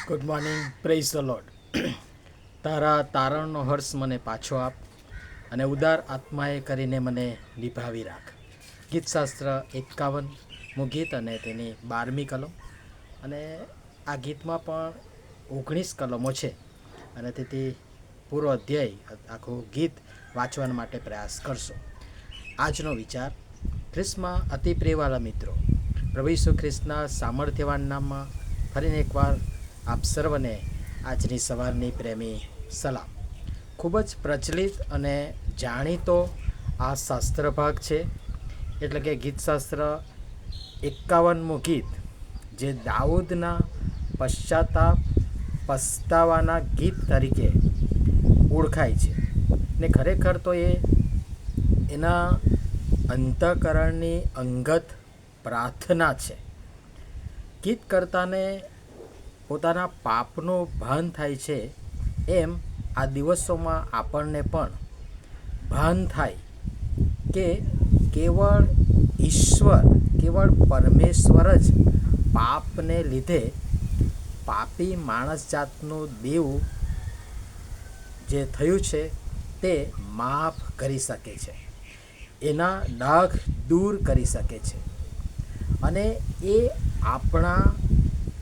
Good morning, praise the lord. તારા તારણનો હર્ષ મને પાછો આપ અને ઉદાર આત્માએ કરીને મને નિભાવી રાખ. ગીતશાસ્ત્ર 51મું ગીત અને તેની 12મી કલમ. અને આ ગીતમાં પણ 19 કલમો છે અને તેથી પૂરો અધ્યાય આખું ગીત વાંચવા માટે પ્રયાસ કરશો. આજનો વિચાર: ખ્રિસ્તમાં અતિ પ્રિયવાલા મિત્રો, પ્રભુ ઈસુ ખ્રિસ્તના સામર્થ્યવાન નામમાં ફરીને એકવાર આપ સર્વને આજની સવારની પ્રેમી સલામ. ખૂબ જ પ્રચલિત અને જાણીતો આ શાસ્ત્ર ભાગ છે, એટલે કે ગીતશાસ્ત્ર 51મું ગીત, જે દાઉદના પસ્તાવાના ગીત તરીકે ઓળખાય છે. ને ખરેખર તો એના અંતઃકરણની અંગત પ્રાર્થના છે. ગીતકર્તાને પોતાના પાપનું ભાન થાય છે, એમ આ દિવસોમાં આપણને પણ ભાન થાય કે કેવળ પરમેશ્વર જ પાપને લીધે પાપી માણસ જાતનું દેવું જે થયું છે તે માફ કરી શકે છે, એના ડાઘ દૂર કરી શકે છે. અને એ આપણા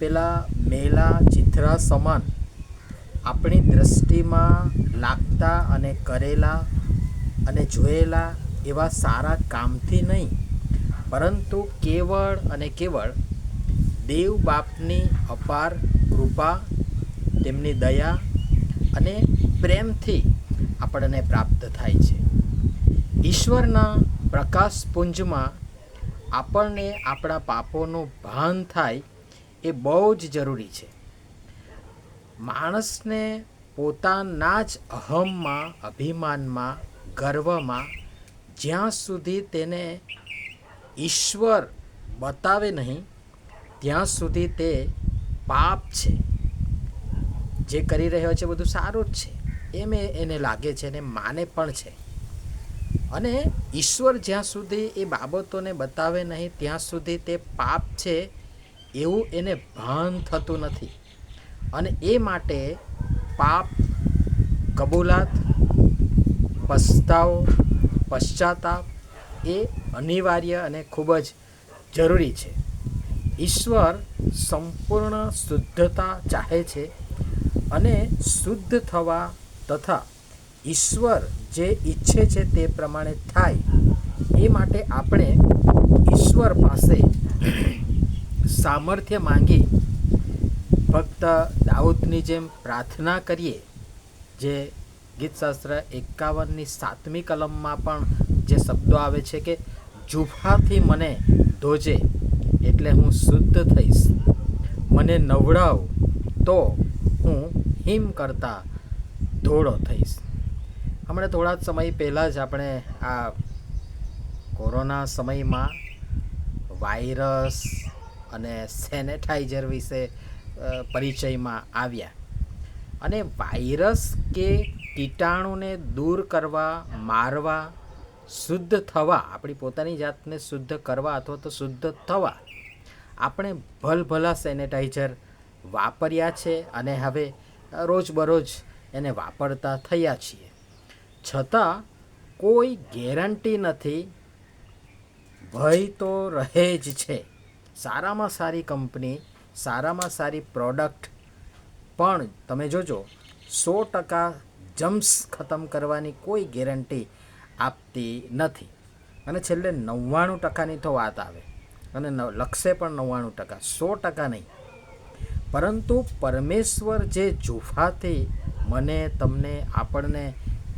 પેલા મેલા ચિથરા સમાન આપણી દૃષ્ટિમાં લાગતા અને કરેલા અને જોયેલા એવા સારા કામથી નહીં, પરંતુ કેવળ અને કેવળ દેવ બાપની અપાર કૃપા, તેમની દયા અને પ્રેમથી આપણને પ્રાપ્ત થાય છે. ઈશ્વરના પ્રકાશપુંજમાં આપણને આપણા પાપોનું ભાન થાય એ બહુ જ જરૂરી છે. માણસને પોતાના જ અહમમાં, અભિમાનમાં, ગર્વમાં જ્યાં સુધી તેને ઈશ્વર બતાવે નહીં, ત્યાં સુધી તે પાપ છે. જે કરી રહ્યો છે બધું સારું જ છે એમ એને લાગે છે અને માને પણ છે. અને ઈશ્વર જ્યાં સુધી એ બાબતોને બતાવે નહીં ત્યાં સુધી તે પાપ છે એવું એને ભાન થતું નથી. અને એ માટે પાપ, કબૂલાત, પશ્ચાતાપ એ અનિવાર્ય અને ખૂબ જ જરૂરી છે. ઈશ્વર સંપૂર્ણ શુદ્ધતા ચાહે છે અને શુદ્ધ થવા તથા ઈશ્વર જે ઈચ્છે છે તે પ્રમાણે થાય એ માટે આપણે ઈશ્વર પાસે સામર્થ્ય માંગી ફક્ત દાઉદની જેમ પ્રાર્થના કરીએ, જે ગીતશાસ્ત્ર 51ની 7મી કલમમાં પણ જે શબ્દો આવે છે કે જુફાથી મને ધોજે એટલે હું શુદ્ધ થઈશ, મને નવડાવ તો હું હિમ કરતાં ધોળો થઈશ. હમણાં થોડા જ સમય પહેલાં જ આપણે આ કોરોના સમયમાં વાયરસ અને સેનેટાઈઝર વિશે પરિચયમાં આવ્યા. અને વાયરસ કે કીટાણુને દૂર કરવા, મારવા, શુદ્ધ થવા, આપણી પોતાની જાતને શુદ્ધ કરવા અથવા તો શુદ્ધ થવા આપણે ભલભલા સેનેટાઈઝર વાપર્યા છે અને હવે રોજબરોજ એને વાપરતા થયા છીએ. છતાં કોઈ ગેરંટી નથી, ભય તો રહે જ છે. સારામાં સારી કંપની, સારામાં સારી પ્રોડક્ટ પણ તમે જોજો 100% જમ્સ ખતમ કરવાની કોઈ ગેરંટી આપતી નથી. અને છેલ્લે 99%ની તો વાત આવે અને લખશે પણ 99%, 100% નહીં. પરંતુ પરમેશ્વર જે જુફાથી મને, તમને, આપણને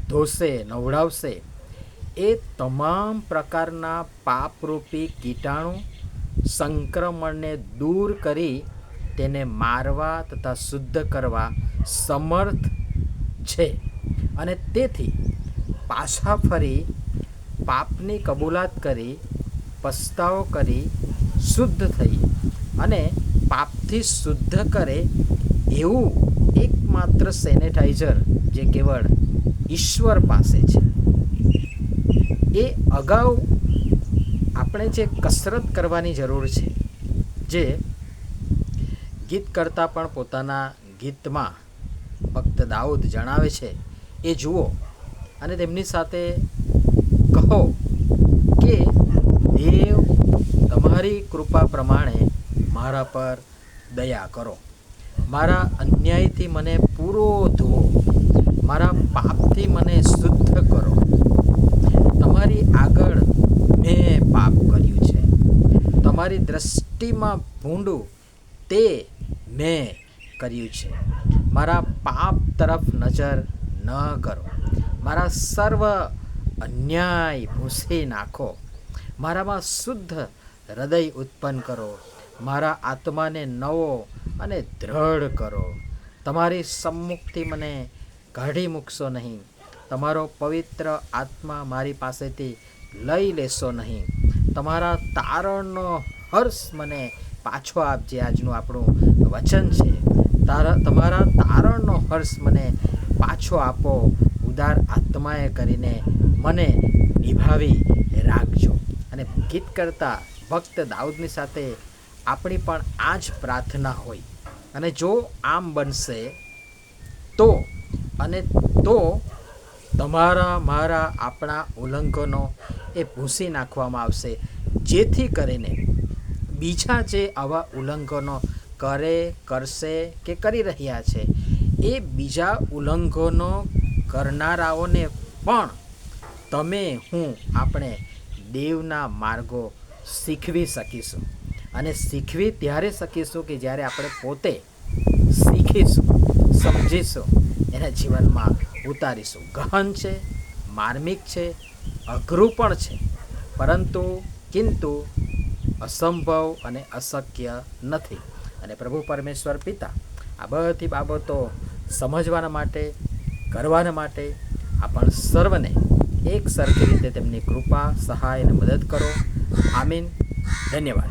ધોશે, નવડાવશે, એ તમામ પ્રકારના પાપરૂપી કીટાણુ સંક્રમણને દૂર કરી તેને મારવા તથા શુદ્ધ કરવા સમર્થ છે. અને તેથી પાછા ફરી પાપની કબૂલાત કરી, પસ્તાવો કરી, શુદ્ધ થઈ અને પાપથી શુદ્ધ કરે એવું એકમાત્ર સેનેટાઈઝર જે કેવળ ઈશ્વર પાસે છે. એ અગાઉ આપણે જે કસરત કરવાની જરૂર છે, જે ગીત કરતાં પણ પોતાના ગીતમાં ભક્ત દાઉદ જણાવે છે એ જુઓ અને તેમની સાથે કહો કે દેવ તમારી કૃપા પ્રમાણે મારા પર દયા કરો, મારા અન્યાયથી મને પૂરો ધોવો, મારા પાપથી મને શુદ્ધ કરો. તમારી આગળ મેં પાપ કર્યું છે, તમારી દ્રષ્ટિમાં ભૂંડું તે મેં કર્યું છે. મારા પાપ તરફ નજર ન કરો, મારા સર્વ અન્યાય ભૂંસી નાખો. મારામાં શુદ્ધ હૃદય ઉત્પન્ન કરો, મારા આત્માને નવો અને દ્રઢ કરો. તમારી સમ્મુખથી મને કાઢી મૂકશો નહીં, તમારો પવિત્ર આત્મા મારી પાસેથી લઈ લેશો નહીં. તમારા તારણનો હર્ષ મને પાછો આપજે. આજનું આપણું વચન છે, તમારા તારણનો હર્ષ મને પાછો આપો, ઉદાર આત્માએ કરીને મને નિભાવી રાખજો. અને ગીત કરતા ભક્ત દાઉદની સાથે આપણી પણ આ જ પ્રાર્થના હોય. અને જો આમ બનશે તો તમારા મારા આપણા ઉલ્લંઘનો એ ભૂંસી નાખવામાં આવશે, જેથી કરીને બીજા જે આવા ઉલ્લંઘનો કરશે કે કરી રહ્યા છે એ બીજા ઉલ્લંઘનો કરનારાઓને પણ તમે આપણે દેવના માર્ગો શીખવી શકીશું. અને શીખવી ત્યારે શકીશું કે જ્યારે આપણે પોતે શીખીશું, સમજીશું, એના જીવનમાં ઉતારીશું. ગહન છે, માર્મિક છે, અઘરું પણ છે, કિંતુ અસંભવ અને અશક્ય નથી. અને પ્રભુ પરમેશ્વર પિતા આ બધી બાબતો સમજવાના માટે, કરવાના માટે આપણ સર્વને એક સરખી રીતે તેમની કૃપા, સહાય અને મદદ કરો. આમીન. ધન્યવાદ.